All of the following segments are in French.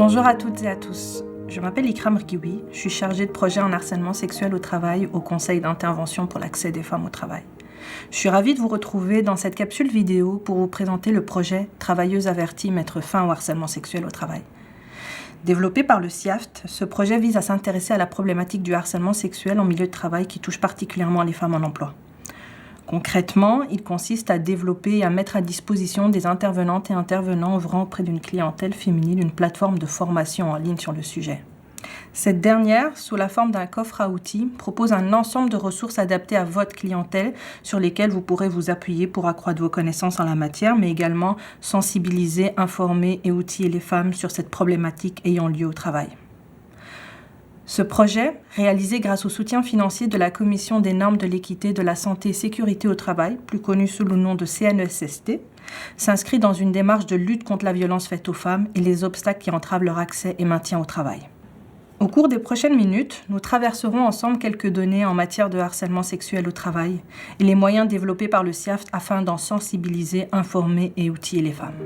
Bonjour à toutes et à tous. Je m'appelle Ikram Rkiwi, je suis chargée de projet en harcèlement sexuel au travail au Conseil d'intervention pour l'accès des femmes au travail. Je suis ravie de vous retrouver dans cette capsule vidéo pour vous présenter le projet Travailleuses averties mettre fin au harcèlement sexuel au travail. Développé par le CIAFT, ce projet vise à s'intéresser à la problématique du harcèlement sexuel en milieu de travail qui touche particulièrement les femmes en emploi. Concrètement, il consiste à développer et à mettre à disposition des intervenantes et intervenants œuvrant auprès d'une clientèle féminine une plateforme de formation en ligne sur le sujet. Cette dernière, sous la forme d'un coffre à outils, propose un ensemble de ressources adaptées à votre clientèle sur lesquelles vous pourrez vous appuyer pour accroître vos connaissances en la matière, mais également sensibiliser, informer et outiller les femmes sur cette problématique ayant lieu au travail. Ce projet, réalisé grâce au soutien financier de la Commission des normes de l'équité, de la santé et sécurité au travail, plus connue sous le nom de CNESST, s'inscrit dans une démarche de lutte contre la violence faite aux femmes et les obstacles qui entravent leur accès et maintien au travail. Au cours des prochaines minutes, nous traverserons ensemble quelques données en matière de harcèlement sexuel au travail et les moyens développés par le CIAFT afin d'en sensibiliser, informer et outiller les femmes.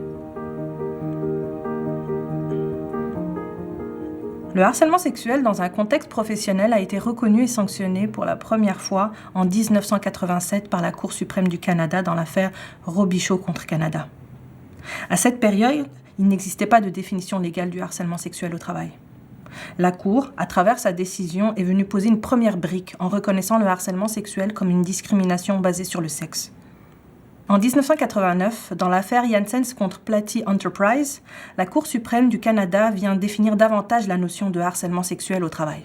Le harcèlement sexuel dans un contexte professionnel a été reconnu et sanctionné pour la première fois en 1987 par la Cour suprême du Canada dans l'affaire Robichaud contre Canada. À cette période, il n'existait pas de définition légale du harcèlement sexuel au travail. La Cour, à travers sa décision, est venue poser une première brique en reconnaissant le harcèlement sexuel comme une discrimination basée sur le sexe. En 1989, dans l'affaire Janssens contre Platy Enterprise, la Cour suprême du Canada vient définir davantage la notion de harcèlement sexuel au travail.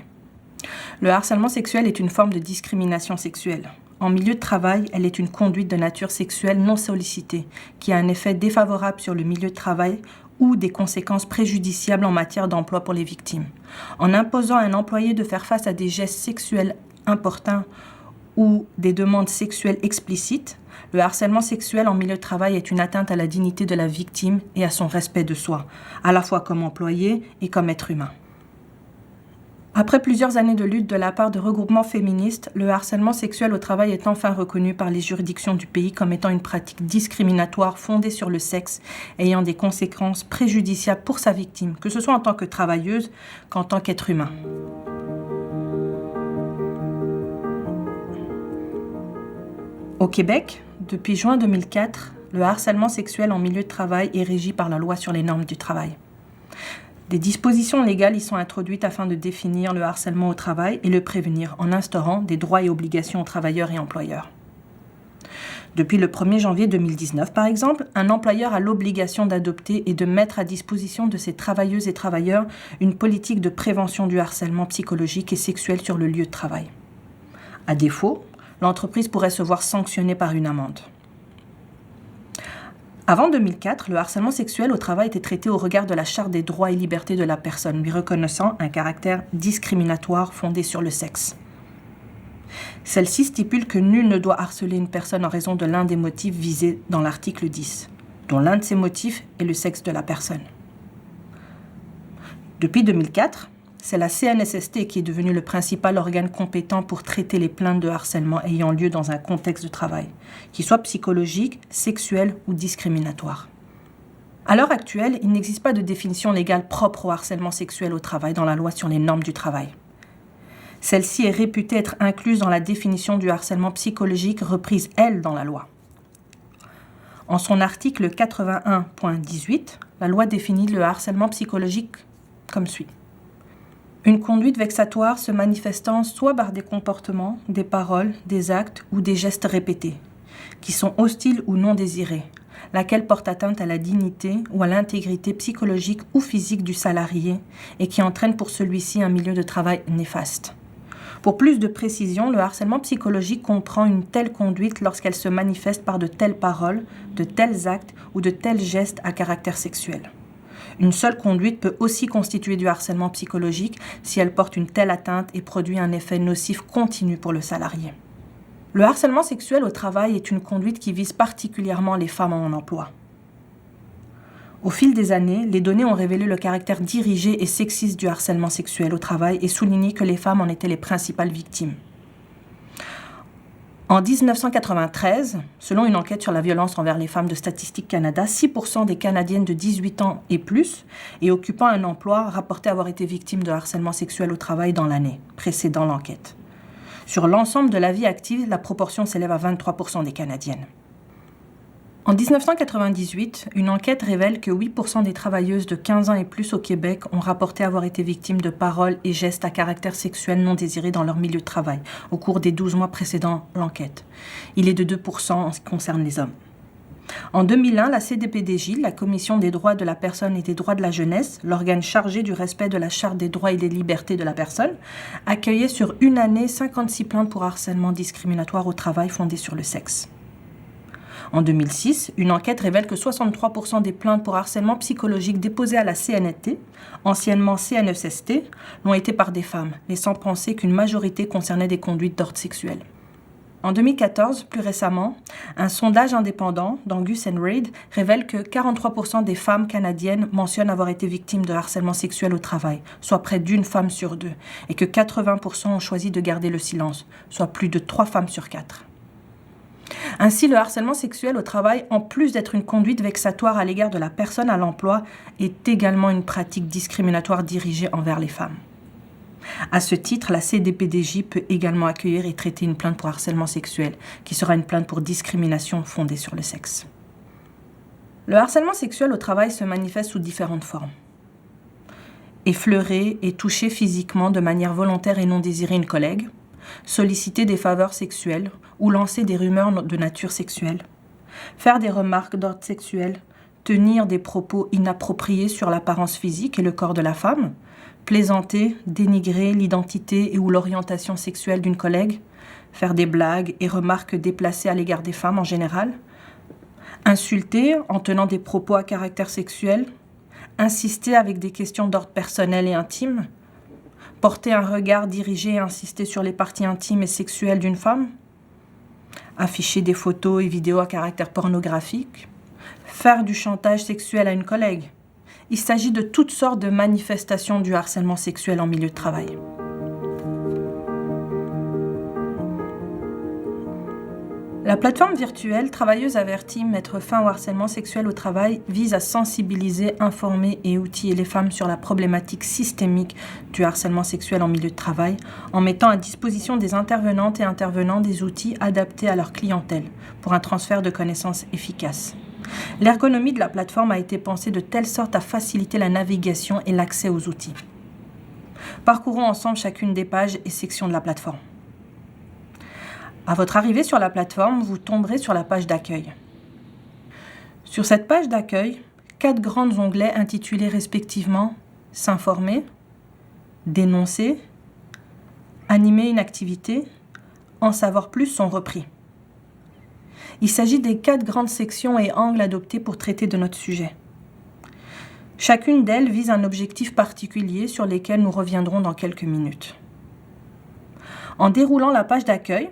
Le harcèlement sexuel est une forme de discrimination sexuelle. En milieu de travail, elle est une conduite de nature sexuelle non sollicitée, qui a un effet défavorable sur le milieu de travail ou des conséquences préjudiciables en matière d'emploi pour les victimes. En imposant à un employé de faire face à des gestes sexuels importants ou des demandes sexuelles explicites, le harcèlement sexuel en milieu de travail est une atteinte à la dignité de la victime et à son respect de soi, à la fois comme employé et comme être humain. Après plusieurs années de lutte de la part de regroupements féministes, le harcèlement sexuel au travail est enfin reconnu par les juridictions du pays comme étant une pratique discriminatoire fondée sur le sexe, ayant des conséquences préjudiciables pour sa victime, que ce soit en tant que travailleuse qu'en tant qu'être humain. Au Québec, depuis juin 2004, le harcèlement sexuel en milieu de travail est régi par la loi sur les normes du travail. Des dispositions légales y sont introduites afin de définir le harcèlement au travail et le prévenir en instaurant des droits et obligations aux travailleurs et employeurs. Depuis le 1er janvier 2019, par exemple, un employeur a l'obligation d'adopter et de mettre à disposition de ses travailleuses et travailleurs une politique de prévention du harcèlement psychologique et sexuel sur le lieu de travail. À défaut, l'entreprise pourrait se voir sanctionnée par une amende. Avant 2004, le harcèlement sexuel au travail était traité au regard de la Charte des droits et libertés de la personne, lui reconnaissant un caractère discriminatoire fondé sur le sexe. Celle-ci stipule que nul ne doit harceler une personne en raison de l'un des motifs visés dans l'article 10, dont l'un de ces motifs est le sexe de la personne. Depuis 2004, c'est la CNSST qui est devenue le principal organe compétent pour traiter les plaintes de harcèlement ayant lieu dans un contexte de travail, qu'il soit psychologique, sexuel ou discriminatoire. À l'heure actuelle, il n'existe pas de définition légale propre au harcèlement sexuel au travail dans la loi sur les normes du travail. Celle-ci est réputée être incluse dans la définition du harcèlement psychologique reprise, elle, dans la loi. En son article 81.18, la loi définit le harcèlement psychologique comme suit. Une conduite vexatoire se manifestant soit par des comportements, des paroles, des actes ou des gestes répétés, qui sont hostiles ou non désirés, laquelle porte atteinte à la dignité ou à l'intégrité psychologique ou physique du salarié et qui entraîne pour celui-ci un milieu de travail néfaste. Pour plus de précision, le harcèlement psychologique comprend une telle conduite lorsqu'elle se manifeste par de telles paroles, de tels actes ou de tels gestes à caractère sexuel. Une seule conduite peut aussi constituer du harcèlement psychologique si elle porte une telle atteinte et produit un effet nocif continu pour le salarié. Le harcèlement sexuel au travail est une conduite qui vise particulièrement les femmes en emploi. Au fil des années, les données ont révélé le caractère dirigé et sexiste du harcèlement sexuel au travail et souligné que les femmes en étaient les principales victimes. En 1993, selon une enquête sur la violence envers les femmes de Statistique Canada, 6% des Canadiennes de 18 ans et plus et occupant un emploi rapportaient avoir été victimes de harcèlement sexuel au travail dans l'année précédant l'enquête. Sur l'ensemble de la vie active, la proportion s'élève à 23% des Canadiennes. En 1998, une enquête révèle que 8% des travailleuses de 15 ans et plus au Québec ont rapporté avoir été victimes de paroles et gestes à caractère sexuel non désirés dans leur milieu de travail au cours des 12 mois précédant l'enquête. Il est de 2% en ce qui concerne les hommes. En 2001, la CDPDJ, la Commission des droits de la personne et des droits de la jeunesse, l'organe chargé du respect de la Charte des droits et des libertés de la personne, accueillait sur une année 56 plaintes pour harcèlement discriminatoire au travail fondé sur le sexe. En 2006, une enquête révèle que 63% des plaintes pour harcèlement psychologique déposées à la CNET, anciennement CNESST, l'ont été par des femmes, laissant penser qu'une majorité concernait des conduites d'ordre sexuel. En 2014, plus récemment, un sondage indépendant d'Angus & Reid révèle que 43% des femmes canadiennes mentionnent avoir été victimes de harcèlement sexuel au travail, soit près d'une femme sur deux, et que 80% ont choisi de garder le silence, soit plus de 3 femmes sur 4. Ainsi, le harcèlement sexuel au travail, en plus d'être une conduite vexatoire à l'égard de la personne à l'emploi, est également une pratique discriminatoire dirigée envers les femmes. À ce titre, la CDPDJ peut également accueillir et traiter une plainte pour harcèlement sexuel, qui sera une plainte pour discrimination fondée sur le sexe. Le harcèlement sexuel au travail se manifeste sous différentes formes. Effleurer et toucher physiquement de manière volontaire et non désirée une collègue, solliciter des faveurs sexuelles ou lancer des rumeurs de nature sexuelle, faire des remarques d'ordre sexuel, tenir des propos inappropriés sur l'apparence physique et le corps de la femme, plaisanter, dénigrer l'identité et ou l'orientation sexuelle d'une collègue, faire des blagues et remarques déplacées à l'égard des femmes en général, insulter en tenant des propos à caractère sexuel, insister avec des questions d'ordre personnel et intime, porter un regard dirigé et insister sur les parties intimes et sexuelles d'une femme, afficher des photos et vidéos à caractère pornographique, faire du chantage sexuel à une collègue. Il s'agit de toutes sortes de manifestations du harcèlement sexuel en milieu de travail. La plateforme virtuelle Travailleuses averties mettre fin au harcèlement sexuel au travail vise à sensibiliser, informer et outiller les femmes sur la problématique systémique du harcèlement sexuel en milieu de travail en mettant à disposition des intervenantes et intervenants des outils adaptés à leur clientèle pour un transfert de connaissances efficace. L'ergonomie de la plateforme a été pensée de telle sorte à faciliter la navigation et l'accès aux outils. Parcourons ensemble chacune des pages et sections de la plateforme. À votre arrivée sur la plateforme, vous tomberez sur la page d'accueil. Sur cette page d'accueil, 4 grands onglets intitulés respectivement « S'informer »,« Dénoncer »,« Animer une activité »,« En savoir plus » sont repris. Il s'agit des 4 grandes sections et angles adoptés pour traiter de notre sujet. Chacune d'elles vise un objectif particulier sur lesquels nous reviendrons dans quelques minutes. En déroulant la page d'accueil,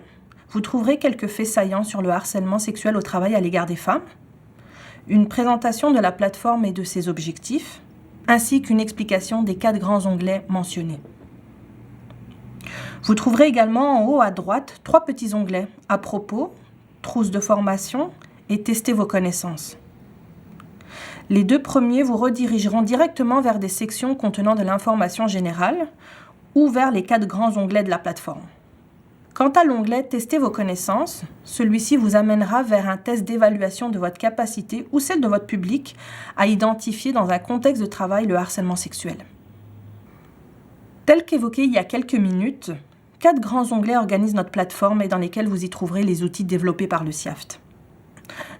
vous trouverez quelques faits saillants sur le harcèlement sexuel au travail à l'égard des femmes, une présentation de la plateforme et de ses objectifs, ainsi qu'une explication des 4 grands onglets mentionnés. Vous trouverez également en haut à droite 3 petits onglets « À propos »,« Trousse de formation » et « Tester vos connaissances ». Les 2 premiers vous redirigeront directement vers des sections contenant de l'information générale ou vers les 4 grands onglets de la plateforme. Quant à l'onglet « Tester vos connaissances », celui-ci vous amènera vers un test d'évaluation de votre capacité ou celle de votre public à identifier dans un contexte de travail le harcèlement sexuel. Tel qu'évoqué il y a quelques minutes, 4 grands onglets organisent notre plateforme et dans lesquels vous y trouverez les outils développés par le CIAFT.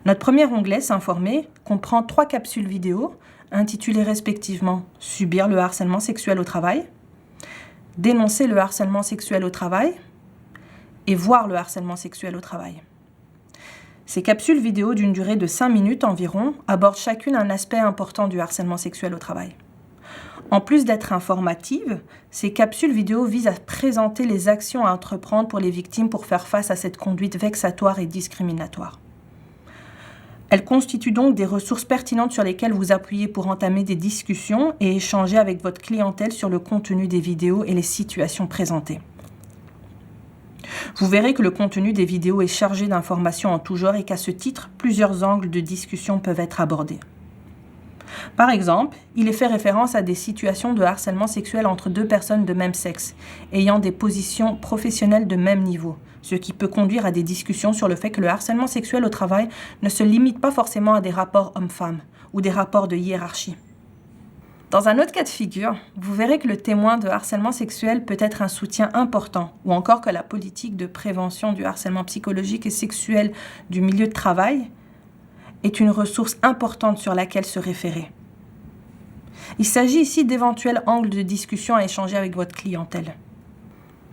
Notre premier onglet, « S'informer », comprend 3 capsules vidéo intitulées respectivement « Subir le harcèlement sexuel au travail »,« Dénoncer le harcèlement sexuel au travail » et voir le harcèlement sexuel au travail. Ces capsules vidéo d'une durée de 5 minutes environ abordent chacune un aspect important du harcèlement sexuel au travail. En plus d'être informatives, ces capsules vidéo visent à présenter les actions à entreprendre pour les victimes pour faire face à cette conduite vexatoire et discriminatoire. Elles constituent donc des ressources pertinentes sur lesquelles vous appuyez pour entamer des discussions et échanger avec votre clientèle sur le contenu des vidéos et les situations présentées. Vous verrez que le contenu des vidéos est chargé d'informations en tout genre et qu'à ce titre, plusieurs angles de discussion peuvent être abordés. Par exemple, il est fait référence à des situations de harcèlement sexuel entre deux personnes de même sexe, ayant des positions professionnelles de même niveau, ce qui peut conduire à des discussions sur le fait que le harcèlement sexuel au travail ne se limite pas forcément à des rapports hommes-femmes ou des rapports de hiérarchie. Dans un autre cas de figure, vous verrez que le témoin de harcèlement sexuel peut être un soutien important, ou encore que la politique de prévention du harcèlement psychologique et sexuel du milieu de travail est une ressource importante sur laquelle se référer. Il s'agit ici d'éventuels angles de discussion à échanger avec votre clientèle.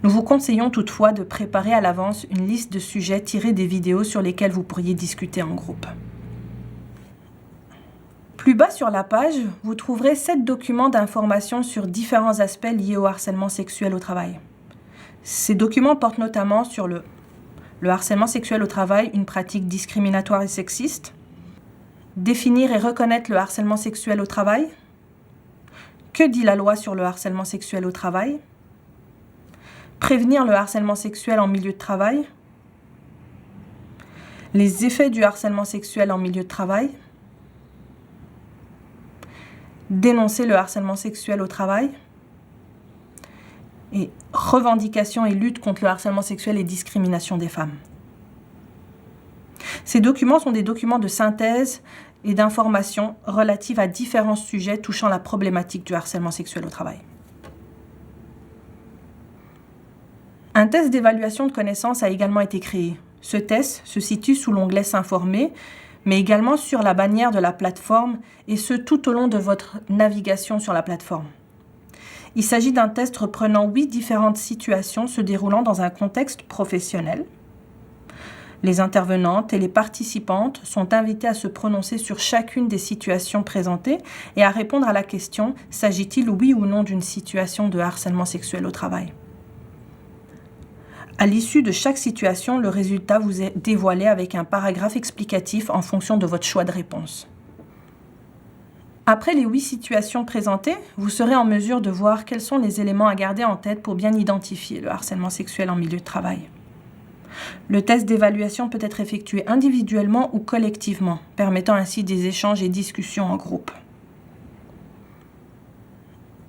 Nous vous conseillons toutefois de préparer à l'avance une liste de sujets tirés des vidéos sur lesquels vous pourriez discuter en groupe. Plus bas sur la page, vous trouverez 7 documents d'information sur différents aspects liés au harcèlement sexuel au travail. Ces documents portent notamment sur le harcèlement sexuel au travail, une pratique discriminatoire et sexiste, définir et reconnaître le harcèlement sexuel au travail, que dit la loi sur le harcèlement sexuel au travail, prévenir le harcèlement sexuel en milieu de travail, les effets du harcèlement sexuel en milieu de travail, dénoncer le harcèlement sexuel au travail et revendication et lutte contre le harcèlement sexuel et discrimination des femmes. Ces documents sont des documents de synthèse et d'information relatifs à différents sujets touchant la problématique du harcèlement sexuel au travail. Un test d'évaluation de connaissances a également été créé. Ce test se situe sous l'onglet « S'informer », mais également sur la bannière de la plateforme, et ce tout au long de votre navigation sur la plateforme. Il s'agit d'un test reprenant 8 différentes situations se déroulant dans un contexte professionnel. Les intervenantes et les participantes sont invitées à se prononcer sur chacune des situations présentées et à répondre à la question « S'agit-il oui ou non d'une situation de harcèlement sexuel au travail ?» À l'issue de chaque situation, le résultat vous est dévoilé avec un paragraphe explicatif en fonction de votre choix de réponse. Après les 8 situations présentées, vous serez en mesure de voir quels sont les éléments à garder en tête pour bien identifier le harcèlement sexuel en milieu de travail. Le test d'évaluation peut être effectué individuellement ou collectivement, permettant ainsi des échanges et discussions en groupe.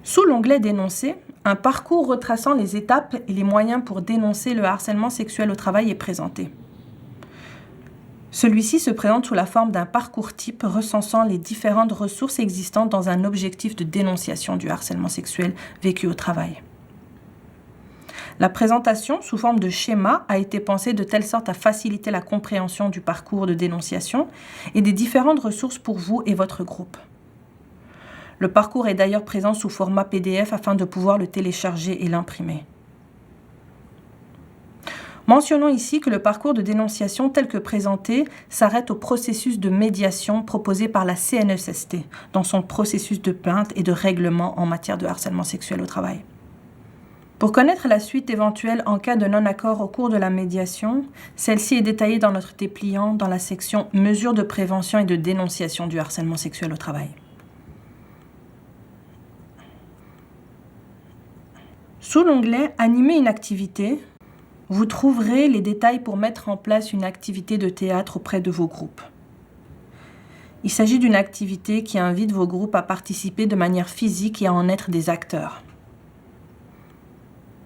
Sous l'onglet « Dénoncer », un parcours retraçant les étapes et les moyens pour dénoncer le harcèlement sexuel au travail est présenté. Celui-ci se présente sous la forme d'un parcours type recensant les différentes ressources existantes dans un objectif de dénonciation du harcèlement sexuel vécu au travail. La présentation, sous forme de schéma, a été pensée de telle sorte à faciliter la compréhension du parcours de dénonciation et des différentes ressources pour vous et votre groupe. Le parcours est d'ailleurs présent sous format PDF afin de pouvoir le télécharger et l'imprimer. Mentionnons ici que le parcours de dénonciation tel que présenté s'arrête au processus de médiation proposé par la CNESST dans son processus de plainte et de règlement en matière de harcèlement sexuel au travail. Pour connaître la suite éventuelle en cas de non-accord au cours de la médiation, celle-ci est détaillée dans notre dépliant dans la section « Mesures de prévention et de dénonciation du harcèlement sexuel au travail ». Sous l'onglet « Animer une activité », vous trouverez les détails pour mettre en place une activité de théâtre auprès de vos groupes. Il s'agit d'une activité qui invite vos groupes à participer de manière physique et à en être des acteurs.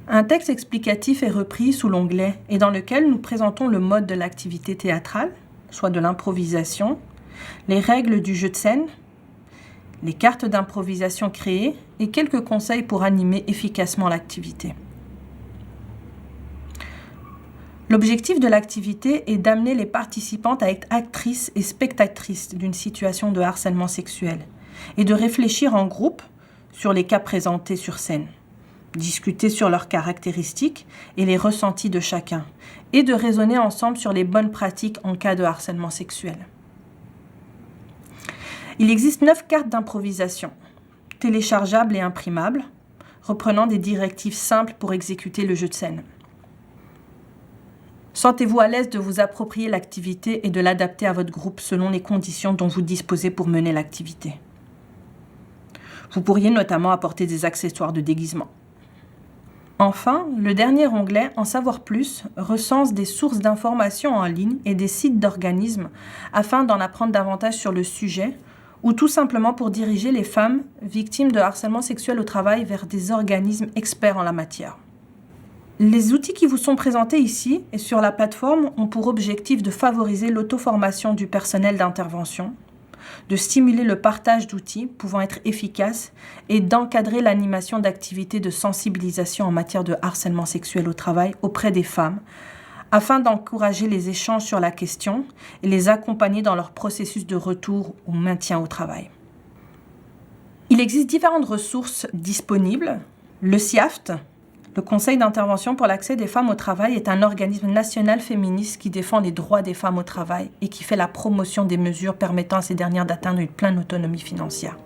Un texte explicatif est repris sous l'onglet et dans lequel nous présentons le mode de l'activité théâtrale, soit de l'improvisation, les règles du jeu de scène, les cartes d'improvisation créées et quelques conseils pour animer efficacement l'activité. L'objectif de l'activité est d'amener les participantes à être actrices et spectatrices d'une situation de harcèlement sexuel et de réfléchir en groupe sur les cas présentés sur scène, discuter sur leurs caractéristiques et les ressentis de chacun et de raisonner ensemble sur les bonnes pratiques en cas de harcèlement sexuel. Il existe 9 cartes d'improvisation, téléchargeables et imprimables, reprenant des directives simples pour exécuter le jeu de scène. Sentez-vous à l'aise de vous approprier l'activité et de l'adapter à votre groupe selon les conditions dont vous disposez pour mener l'activité. Vous pourriez notamment apporter des accessoires de déguisement. Enfin, le dernier onglet, En savoir plus, recense des sources d'informations en ligne et des sites d'organismes afin d'en apprendre davantage sur le sujet ou tout simplement pour diriger les femmes victimes de harcèlement sexuel au travail vers des organismes experts en la matière. Les outils qui vous sont présentés ici et sur la plateforme ont pour objectif de favoriser l'auto-formation du personnel d'intervention, de stimuler le partage d'outils pouvant être efficaces et d'encadrer l'animation d'activités de sensibilisation en matière de harcèlement sexuel au travail auprès des femmes, afin d'encourager les échanges sur la question et les accompagner dans leur processus de retour ou maintien au travail. Il existe différentes ressources disponibles. Le CIAFT, le Conseil d'intervention pour l'accès des femmes au travail, est un organisme national féministe qui défend les droits des femmes au travail et qui fait la promotion des mesures permettant à ces dernières d'atteindre une pleine autonomie financière.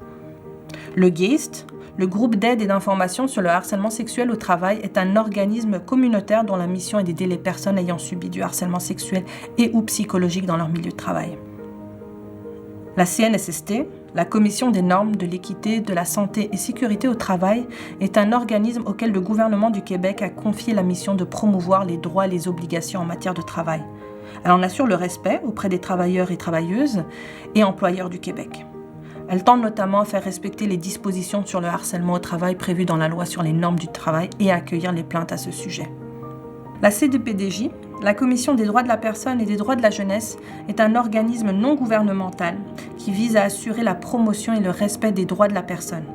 Le GEIST, le groupe d'aide et d'information sur le harcèlement sexuel au travail, est un organisme communautaire dont la mission est d'aider les personnes ayant subi du harcèlement sexuel et ou psychologique dans leur milieu de travail. La CNSST, la Commission des normes de l'équité, de la santé et sécurité au travail, est un organisme auquel le gouvernement du Québec a confié la mission de promouvoir les droits et les obligations en matière de travail. Elle en assure le respect auprès des travailleurs et travailleuses et employeurs du Québec. Elle tente notamment à faire respecter les dispositions sur le harcèlement au travail prévues dans la loi sur les normes du travail et à accueillir les plaintes à ce sujet. La CDPDJ, la Commission des droits de la personne et des droits de la jeunesse, est un organisme non gouvernemental qui vise à assurer la promotion et le respect des droits de la personne.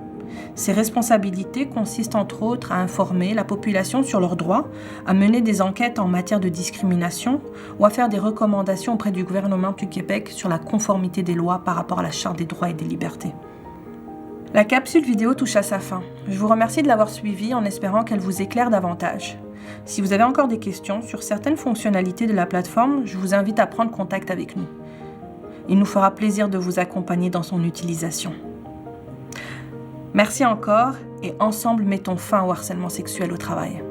Ses responsabilités consistent entre autres à informer la population sur leurs droits, à mener des enquêtes en matière de discrimination ou à faire des recommandations auprès du gouvernement du Québec sur la conformité des lois par rapport à la Charte des droits et des libertés. La capsule vidéo touche à sa fin. Je vous remercie de l'avoir suivie en espérant qu'elle vous éclaire davantage. Si vous avez encore des questions sur certaines fonctionnalités de la plateforme, je vous invite à prendre contact avec nous. Il nous fera plaisir de vous accompagner dans son utilisation. Merci encore et ensemble mettons fin au harcèlement sexuel au travail.